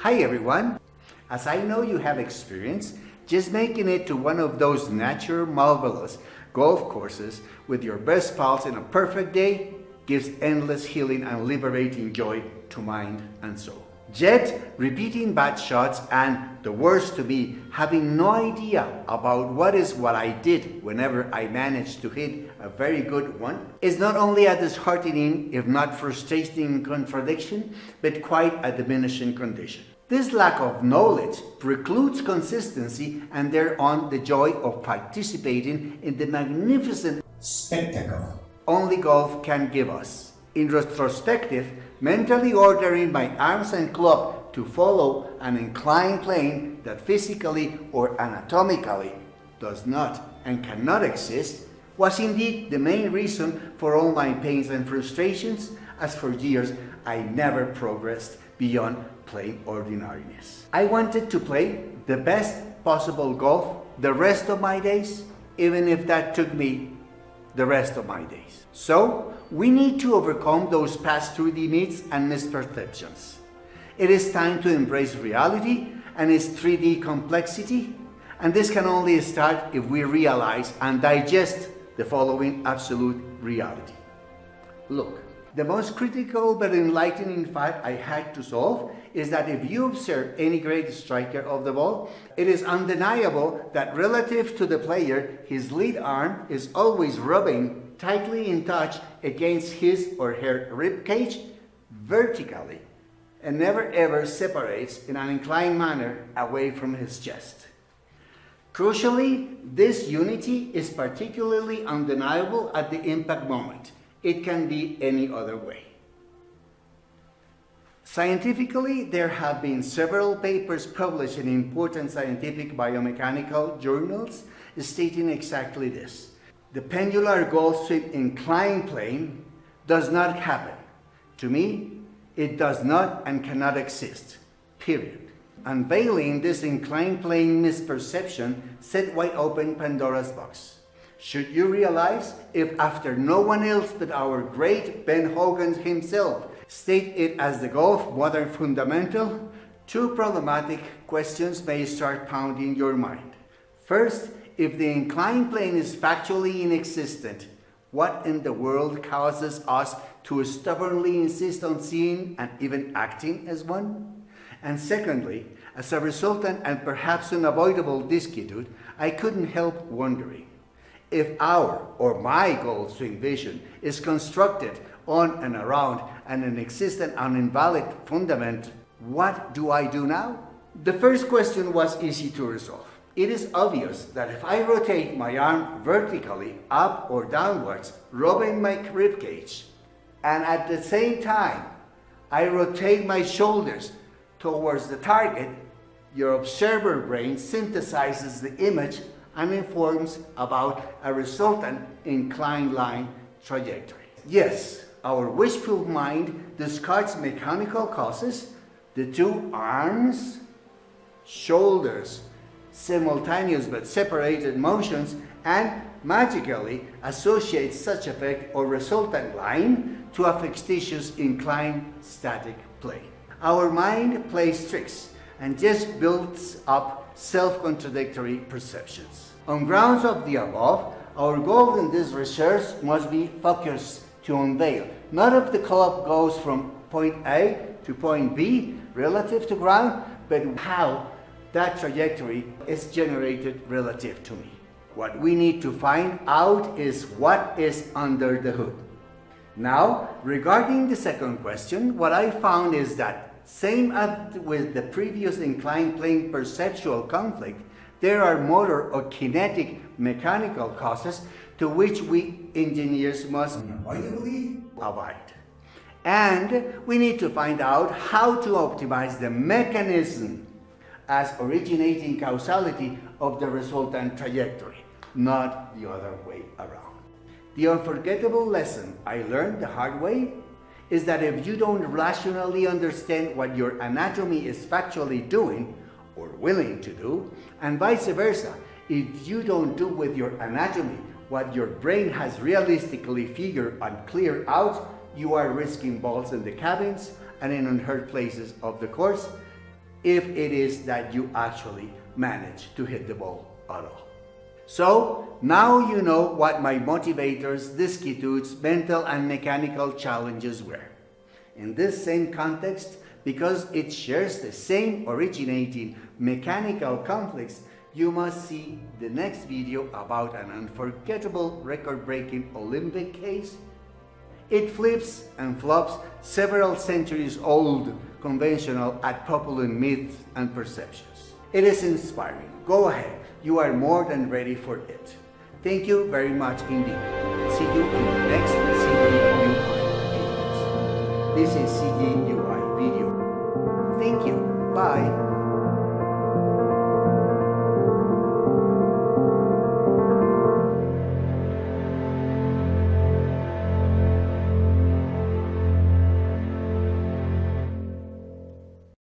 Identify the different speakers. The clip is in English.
Speaker 1: Hi everyone! As I know you have experience, just making it to one of those natural, marvelous golf courses with your best pals in a perfect day gives endless healing and liberating joy to mind and soul. Yet, repeating bad shots and, the worst to be, having no idea about what I did whenever I managed to hit a very good one, is not only a disheartening, if not frustrating contradiction, but quite a diminishing condition. This lack of knowledge precludes consistency and thereon the joy of participating in the magnificent spectacle only golf can give us. In retrospective, mentally ordering my arms and club to follow an inclined plane that physically or anatomically does not and cannot exist was indeed the main reason for all my pains and frustrations, as for years I never progressed beyond plain ordinariness. I wanted to play the best possible golf the rest of my days, even if that took me the rest of my days. So, we need to overcome those past 3D myths and misperceptions. It is time to embrace reality and its 3D complexity, and this can only start if we realize and digest the following absolute reality. Look, the most critical but enlightening fact I had to solve is that if you observe any great striker of the ball, it is undeniable that relative to the player, his lead arm is always rubbing tightly in touch against his or her rib cage vertically and never ever separates in an inclined manner away from his chest. Crucially, this unity is particularly undeniable at the impact moment. It can be any other way. Scientifically, there have been several papers published in important scientific biomechanical journals stating exactly this. The pendular golf swing inclined plane does not happen. To me, it does not and cannot exist, period. Unveiling this inclined plane misperception set wide open Pandora's box. Should you realize, if after no one else but our great Ben Hogan himself state it as the golf modern fundamental, two problematic questions may start pounding your mind. First, if the inclined plane is factually inexistent, what in the world causes us to stubbornly insist on seeing and even acting as one? And secondly, as a resultant and perhaps unavoidable disquietude, I couldn't help wondering, if our or my golf swing vision is constructed on and around an inexistent and invalid fundament, what do I do now? The first question was easy to resolve. It is obvious that if I rotate my arm vertically up or downwards, rubbing my ribcage, and at the same time I rotate my shoulders towards the target, your observer brain synthesizes the image and informs about a resultant inclined line trajectory. Yes, our wishful mind discards mechanical causes, the two arms, shoulders, simultaneous but separated motions, and magically associates such effect or resultant line to a fictitious inclined static plane. Our mind plays tricks and just builds up self-contradictory perceptions. On grounds of the above, our goal in this research must be focused to unveil not if the club goes from point A to point B relative to ground, but how that trajectory is generated relative to me. What we need to find out is what is under the hood. Now, regarding the second question, what I found is that same as with the previous inclined plane perceptual conflict, there are motor or kinetic mechanical causes to which we engineers must unavoidably avoid. And we need to find out how to optimize the mechanism as originating causality of the resultant trajectory, not the other way around. The unforgettable lesson I learned the hard way is that if you don't rationally understand what your anatomy is factually doing or willing to do, and vice versa, if you don't do with your anatomy what your brain has realistically figured and cleared out, you are risking balls in the cabins and in unhurt places of the course, if it is that you actually manage to hit the ball at all. So, now you know what my motivators, disquitudes, mental and mechanical challenges were. In this same context, because it shares the same originating mechanical conflicts, you must see the next video about an unforgettable record-breaking Olympic case. It flips and flops several centuries-old conventional and popular myths and perceptions. It is inspiring. Go ahead. You are more than ready for it. Thank you very much indeed. See you in the next CGUI videos. This is CGUI video. Thank you. Bye.